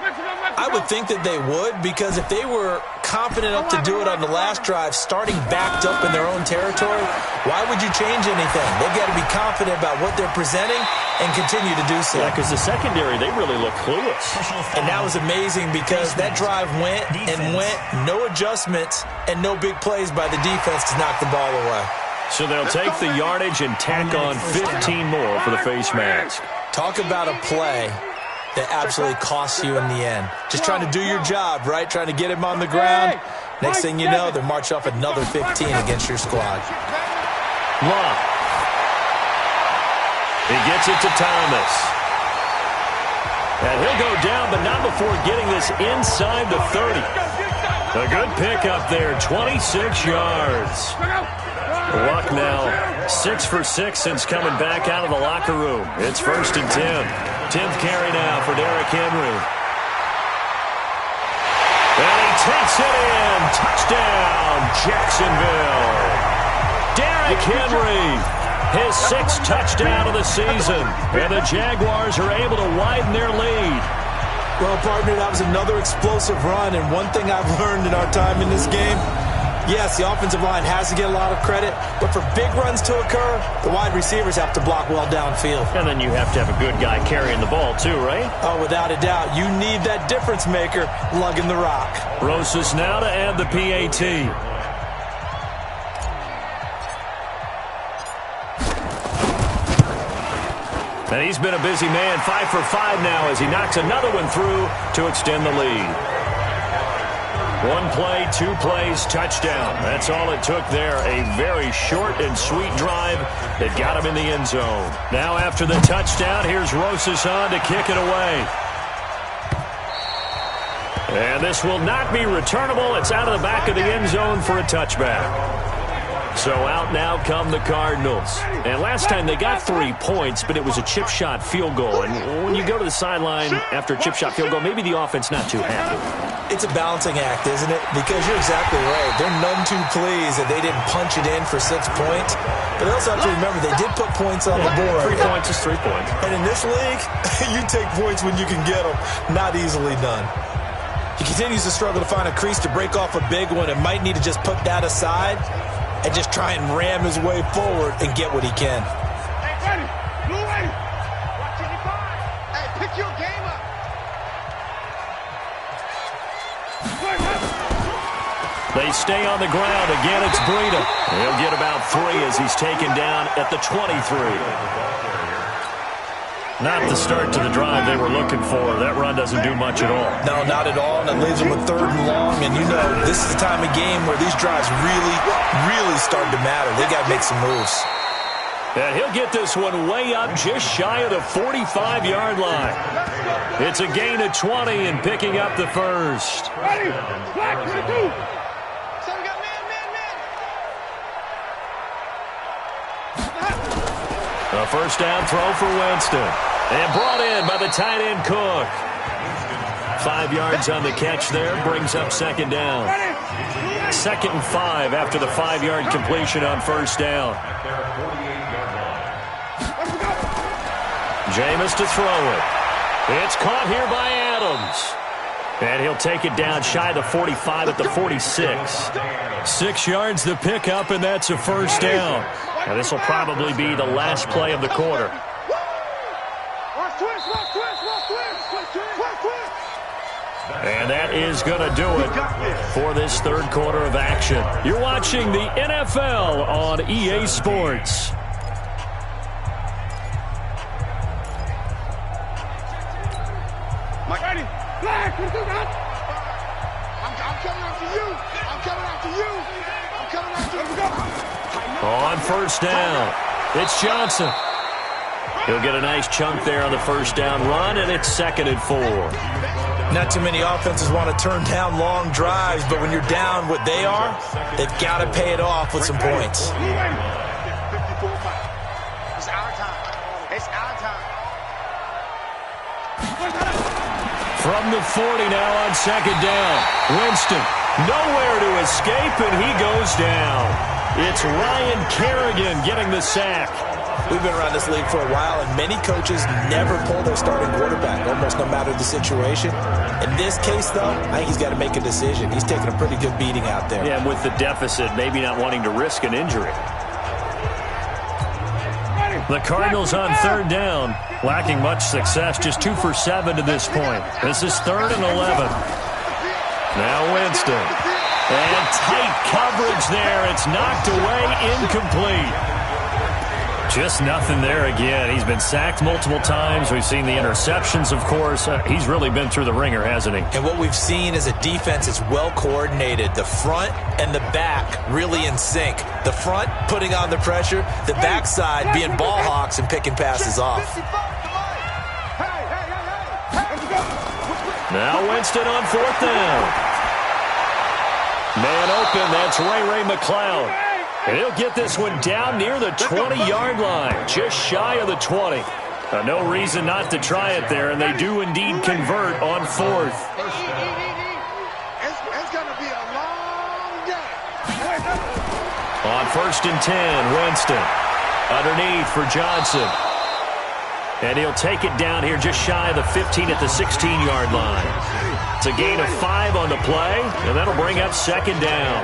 I would think that they would, because if they were confident enough to do it on the last drive, starting backed up in their own territory, why would you change anything? They've got to be confident about what they're presenting and continue to do so. Yeah, because the secondary, they really look clueless. And that was amazing because that drive went and went, no adjustments and no big plays by the defense to knock the ball away. So they'll take the yardage and tack on 15 more for the face mask. Talk about a play that absolutely costs you in the end. Just trying to do your job, right? Trying to get him on the ground. Next thing you know, they're march off another 15 against your squad. Long. He gets it to Thomas. And he'll go down, but not before getting this inside the 30. A good pickup there, 26 yards. Luck now 6 for 6 since coming back out of the locker room. It's 1st and 10. 10th carry now for Derrick Henry. And he takes it in. Touchdown, Jacksonville. Derrick Henry, his 6th touchdown of the season. And the Jaguars are able to widen their lead. Well, partner, that was another explosive run. And one thing I've learned in our time in this game, yes, the offensive line has to get a lot of credit, but for big runs to occur, the wide receivers have to block well downfield. And then you have to have a good guy carrying the ball too, right? Oh, without a doubt. You need that difference maker lugging the rock. Rosas now to add the PAT. And he's been a busy man, 5 for 5 now as he knocks another one through to extend the lead. 1 play, 2 plays, touchdown. That's all it took there. A very short and sweet drive that got him in the end zone. Now after the touchdown, here's Rosas on to kick it away. And this will not be returnable. It's out of the back of the end zone for a touchback. So out now come the Cardinals. And last time they got 3 points, but it was a chip shot field goal. And when you go to the sideline after a chip shot field goal, maybe the offense not too happy. It's a balancing act, isn't it? Because you're exactly right. They're none too pleased that they didn't punch it in for 6 points. But they also have to remember they did put points on the board. 3 points is 3 points. And in this league, you take points when you can get them. Not easily done. He continues to struggle to find a crease to break off a big one and might need to just put that aside and just try and ram his way forward and get what he can. Hey, ready. Blue ready. Watch 85. Hey, pick your game up. They stay on the ground. Again, it's Breida. He'll get about 3 as he's taken down at the 23. Not the start to the drive they were looking for. That run doesn't do much at all. No, not at all, and it leaves them with 3rd and long. And you know, this is the time of game where these drives really start to matter. They got to make some moves. And he'll get this one way up just shy of the 45-yard line. It's a gain of 20 and picking up the first. Ready. Black, 22. So we got man. A first down throw for Winston. And brought in by the tight end Cook. 5 yards on the catch there. Brings up 2nd down. 2nd and 5 after the 5-yard completion on first down. Jameis to throw it. It's caught here by Adams. And he'll take it down shy of the 45 at the 46. 6 yards the pickup, and that's a first down. Now this will probably be the last play of the quarter. And that is going to do it for this 3rd quarter of action. You're watching the NFL on EA Sports. Mike, ready? Black, what do you got? I'm coming after you. I'm coming after you. I'm coming after you. Let's go. On first down, it's Johnson. He'll get a nice chunk there on the first down run, and it's 2nd and 4. Not too many offenses want to turn down long drives, but when you're down what they are, they've got to pay it off with some points. It's our time. It's our time. From the 40 now on 2nd down. Winston, nowhere to escape, and he goes down. It's Ryan Kerrigan getting the sack. We've been around this league for a while, and many coaches never pull their starting quarterback, almost no matter the situation. In this case, though, I think he's got to make a decision. He's taking a pretty good beating out there. Yeah, and with the deficit, maybe not wanting to risk an injury. The Cardinals on third down, lacking much success, just 2 for 7 to this point. This is 3rd and 11. Now Winston. And tight coverage there. It's knocked away, incomplete. Just nothing there again. He's been sacked multiple times. We've seen the interceptions, of course. He's really been through the ringer, hasn't he? And what we've seen is a defense that's well coordinated. The front and the back really in sync. The front putting on the pressure. The backside being ball hawks and picking passes off. Now Winston on 4th down. Man open. That's Ray McCloud. And he'll get this one down near the 20-yard line, just shy of the 20. No reason not to try it there, and they do indeed convert on 4th. It's going to be a long game. On 1st and 10, Winston. Underneath for Johnson. And he'll take it down here just shy of the 15 at the 16-yard line. It's a gain of 5 on the play, and that'll bring up 2nd down.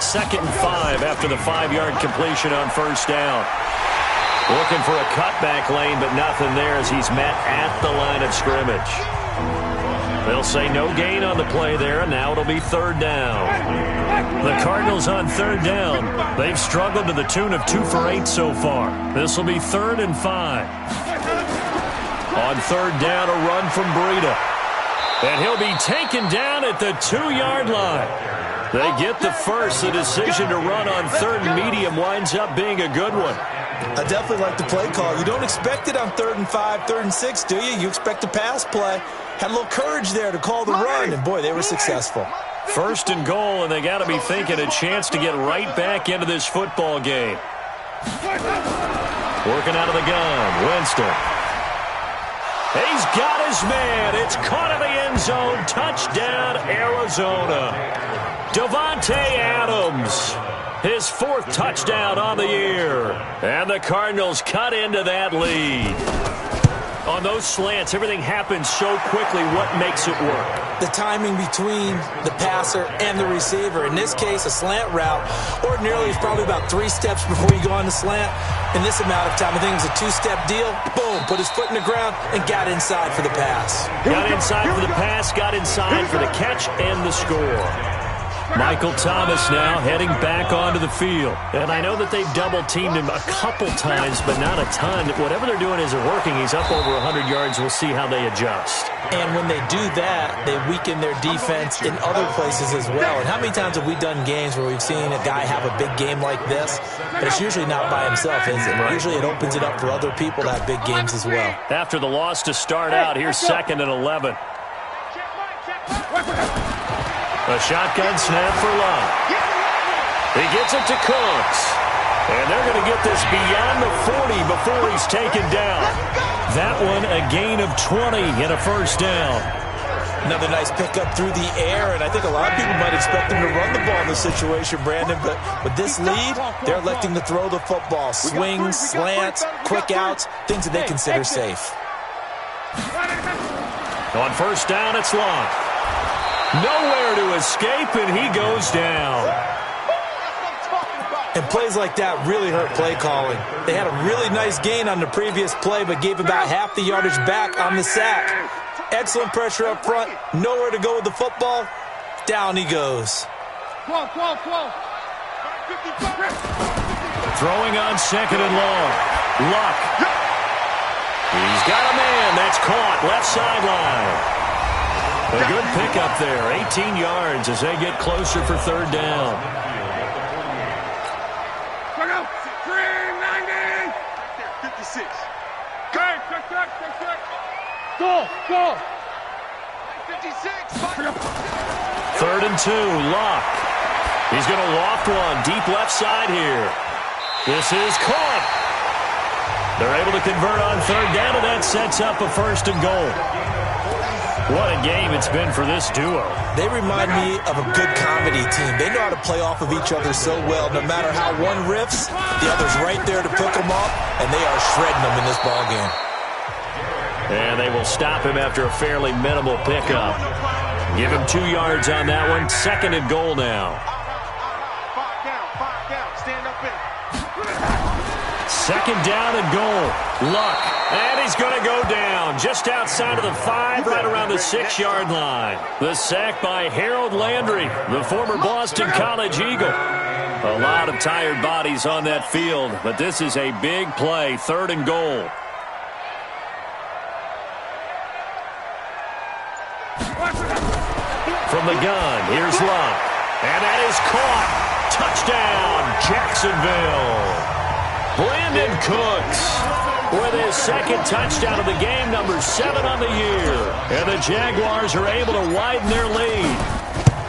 2nd and 5 after the 5-yard completion on 1st down. Looking for a cutback lane, but nothing there as he's met at the line of scrimmage. They'll say no gain on the play there, and now it'll be 3rd down. The Cardinals on 3rd down. They've struggled to the tune of 2 for 8 so far. This will be 3rd and 5. On 3rd down, a run from Breida. And he'll be taken down at the 2-yard line. They get the first. The decision to run on 3rd and medium winds up being a good one. I definitely like the play call. You don't expect it on 3rd and 5, 3rd and 6, do you? You expect a pass play. Had a little courage there to call the run, and boy, they were successful. 1st and goal, and they got to be thinking a chance to get right back into this football game. Working out of the gun, Winston. He's got his man. It's caught in the end zone. Touchdown, Arizona. Davante Adams, his 4th touchdown on the year. And the Cardinals cut into that lead. On those slants, everything happens so quickly. What makes it work? The timing between the passer and the receiver. In this case, a slant route. Ordinarily, it's probably about 3 steps before you go on the slant. In this amount of time, I think it was a 2-step deal. Boom, put his foot in the ground and got inside for the pass. Got inside for the pass, got inside for the catch and the score. Michael Thomas now heading back onto the field. And I know that they've double-teamed him a couple times, but not a ton. Whatever they're doing isn't working. He's up over 100 yards. We'll see how they adjust. And when they do that, they weaken their defense in other places as well. And how many times have we done games where we've seen a guy have a big game like this? But it's usually not by himself, is it? Right. Usually it opens it up for other people to have big games as well. After the loss to start out, here's 2nd and 11. A shotgun snap for Love. He gets it to Cooks. And they're going to get this beyond the 40 before he's taken down. That one a gain of 20 and a 1st down. Another nice pickup through the air, and I think a lot of people might expect him to run the ball in this situation, Brandon, but with this lead, they're electing to throw the football. Swings, slants, quick outs, things that they consider safe. On 1st down, it's Love. Nowhere to escape, and he goes down. And plays like that really hurt play calling. They had a really nice gain on the previous play, but gave about half the yardage back on the sack. Excellent pressure up front. Nowhere to go with the football. Down he goes. Throwing on 2nd and long. Luck. He's got a man. That's caught. Left sideline. A good pickup there. 18 yards as they get closer for 3rd down. 56. Go. 56. 3rd and 2. Luck. He's going to loft one deep left side here. This is caught. They're able to convert on 3rd down, and that sets up a 1st and goal. What a game it's been for this duo. They remind me of a good comedy team. They know how to play off of each other so well. No matter how one riffs, the other's right there to pick them up, and they are shredding them in this ballgame. And they will stop him after a fairly minimal pickup. Give him 2 yards on that one. 2nd and goal now. 2nd down and goal. Luck. And he's going to go down just outside of the 5, right around the 6-yard line. The sack by Harold Landry, the former Boston College Eagle. A lot of tired bodies on that field, but this is a big play. 3rd and goal. From the gun, here's Luck. And that is caught. Touchdown, Jacksonville. Brandon Cooks with his 2nd touchdown of the game, number 7 on the year. And the Jaguars are able to widen their lead.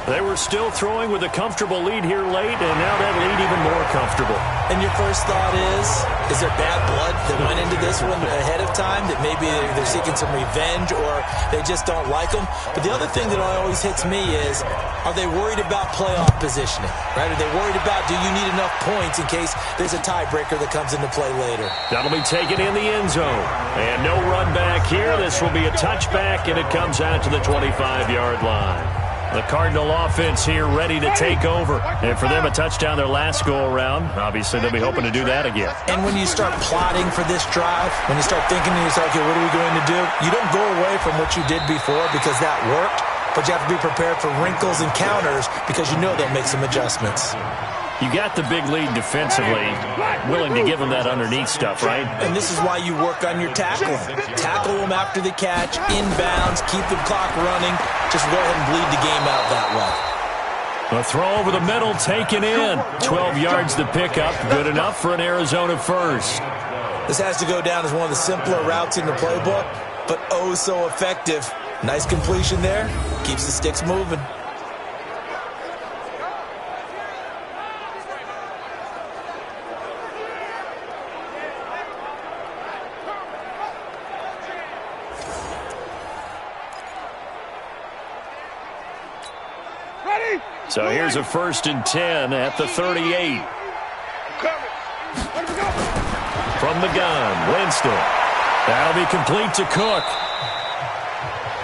They were still throwing with a comfortable lead here late, and now that lead even more comfortable. And your first thought is there bad blood that went into this one ahead of time, that maybe they're seeking some revenge or they just don't like them? But the other thing that always hits me is, are they worried about playoff positioning? Right? Are they worried about, do you need enough points in case there's a tiebreaker that comes into play later? That'll be taken in the end zone. And no run back here. This will be a touchback, and it comes out to the 25-yard line. The Cardinal offense here ready to take over. And for them, a touchdown their last go-around. Obviously, they'll be hoping to do that again. And when you start plotting for this drive, when you start thinking to yourself, okay, what are we going to do? You don't go away from what you did before because that worked, but you have to be prepared for wrinkles and counters because you know they'll make some adjustments. You got the big lead defensively, willing to give them that underneath stuff, right? And this is why you work on your tackling. Tackle them after the catch, inbounds, keep the clock running. Just go ahead and bleed the game out that way. A throw over the middle, taken in. 12 yards to pick up, good enough for an Arizona first. This has to go down as one of the simpler routes in the playbook, but oh so effective. Nice completion there, keeps the sticks moving. So here's a 1st and 10 at the 38. From the gun, Winston. That'll be complete to Cook.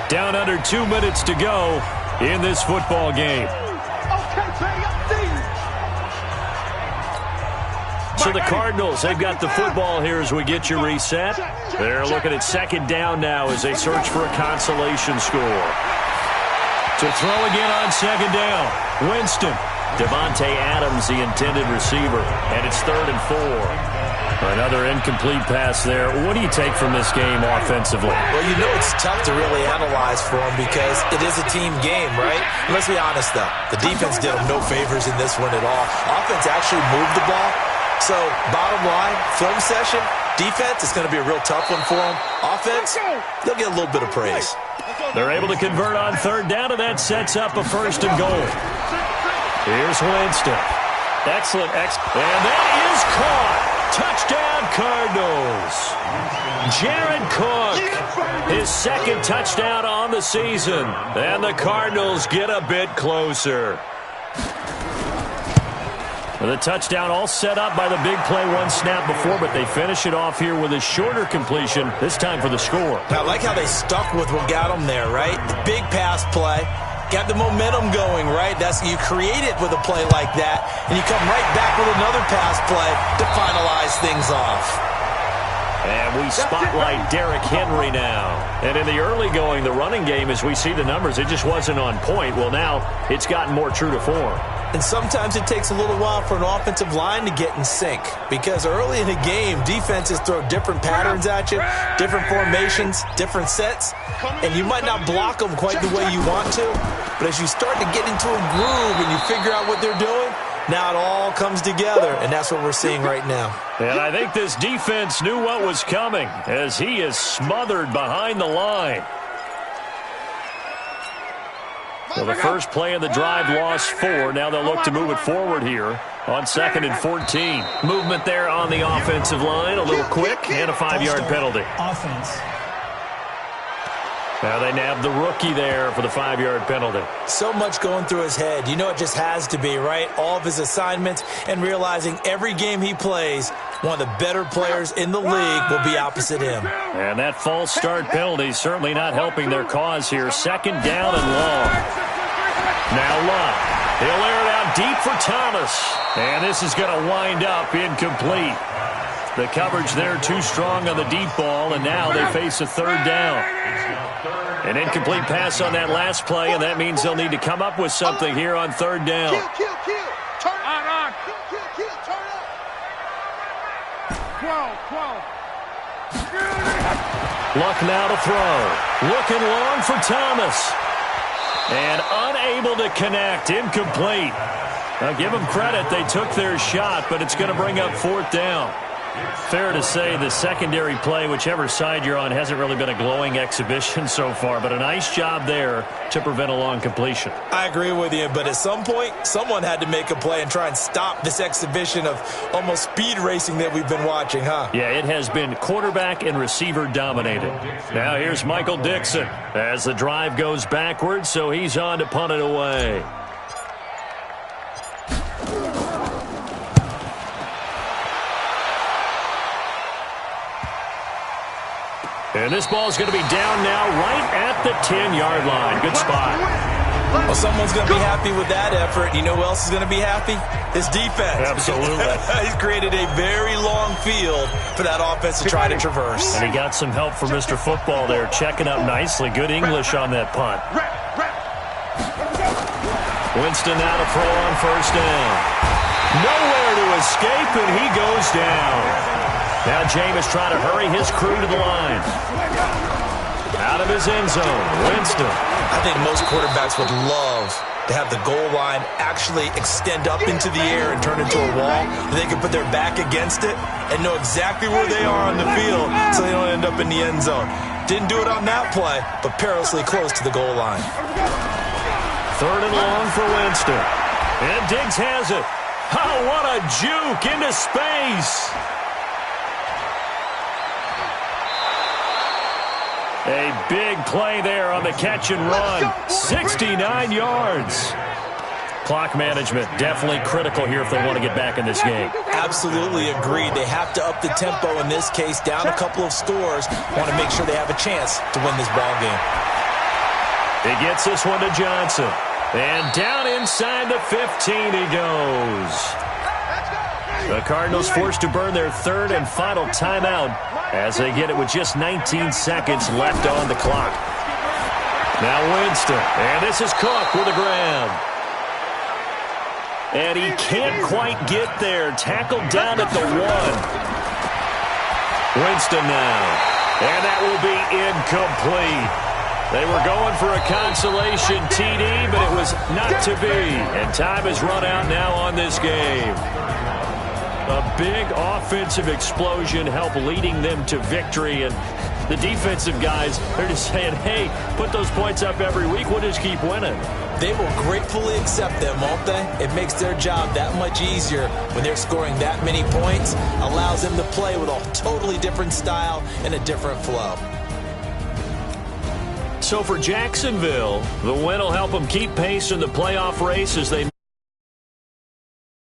Down under 2 minutes to go in this football game. So the Cardinals, they've got the football here as we get you reset. They're looking at 2nd down now as they search for a consolation score. To throw again on 2nd down. Winston. Devontae Adams, the intended receiver. And it's 3rd and 4. Another incomplete pass there. What do you take from this game offensively? Well, you know it's tough to really analyze for them because it is a team game, right? And let's be honest, though. The defense did them no favors in this one at all. Offense actually moved the ball. So, bottom line, film session, defense, it's going to be a real tough one for them. Offense, they'll get a little bit of praise. They're able to convert on 3rd down, and that sets up a 1st and goal. Here's Winston. Excellent. And that is caught. Touchdown, Cardinals. Jared Cook, his 2nd touchdown on the season. And the Cardinals get a bit closer. The touchdown all set up by the big play one snap before, but they finish it off here with a shorter completion, this time for the score. I like how they stuck with what got them there, right? The big pass play, got the momentum going, right? You create it with a play like that, and you come right back with another pass play to finalize things off. And we spotlight Derrick Henry now. And in the early going, the running game, as we see the numbers, it just wasn't on point. Well, now it's gotten more true to form. And sometimes it takes a little while for an offensive line to get in sync because early in the game, defenses throw different patterns at you, different formations, different sets, and you might not block them quite the way you want to, but as you start to get into a groove and you figure out what they're doing, now it all comes together, and that's what we're seeing right now. And I think this defense knew what was coming as he is smothered behind the line. So the first play of the drive lost 4. Now they'll look to move it forward here on 2nd and 14. Movement there on the offensive line. A little quick and a 5-yard penalty. Offense. Now they nabbed the rookie there for the 5-yard penalty. So much going through his head. You know it just has to be, right? All of his assignments and realizing every game he plays, one of the better players in the league will be opposite him. And that false start penalty certainly not helping their cause here. 2nd down and long. Now Luck. He'll air it out deep for Thomas. And this is going to wind up incomplete. The coverage there too strong on the deep ball, and now they face a 3rd down. An incomplete pass on that last play, and that means they'll need to come up with something here on 3rd down. Kill. Turn on. Kill. Turn up. 12. Luck now to throw. Looking long for Thomas. And unable to connect. Incomplete. Now give them credit. They took their shot, but it's going to bring up 4th down. Fair to say the secondary play, whichever side you're on, hasn't really been a glowing exhibition so far, but a nice job there to prevent a long completion. I agree with you, but at some point, someone had to make a play and try and stop this exhibition of almost speed racing that we've been watching, huh? Yeah, it has been quarterback and receiver dominated. Now here's Michael Dixon as the drive goes backwards, so he's on to punt it away. And this ball is going to be down now right at the 10-yard line. Good spot. Well, someone's going to be happy with that effort. You know who else is going to be happy? His defense. Absolutely. He's created a very long field for that offense to try to traverse. And he got some help from Mr. Football there, checking up nicely. Good English on that punt. Winston now to throw on 1st down. Nowhere to escape, and he goes down. Now Jameis trying to hurry his crew to the line. Out of his end zone, Winston. I think most quarterbacks would love to have the goal line actually extend up into the air and turn into a wall. They can put their back against it and know exactly where they are on the field so they don't end up in the end zone. Didn't do it on that play, but perilously close to the goal line. 3rd and long for Winston. And Diggs has it. Oh, what a juke into space. A big play there on the catch and run. 69 yards. Clock management definitely critical here if they want to get back in this game. Absolutely agreed. They have to up the tempo in this case, down a couple of scores. Want to make sure they have a chance to win this ball game. He gets this one to Johnson. And down inside the 15 he goes. The Cardinals forced to burn their 3rd and final timeout as they get it with just 19 seconds left on the clock. Now Winston, and this is Cook with a grab. And he can't quite get there. Tackled down at the 1. Winston now, and that will be incomplete. They were going for a consolation TD, but it was not to be. And time has run out now on this game. A big offensive explosion helped leading them to victory. And the defensive guys, they're just saying, hey, put those points up every week. We'll just keep winning. They will gratefully accept them, won't they? It makes their job that much easier when they're scoring that many points. Allows them to play with a totally different style and a different flow. So for Jacksonville, the win will help them keep pace in the playoff race as they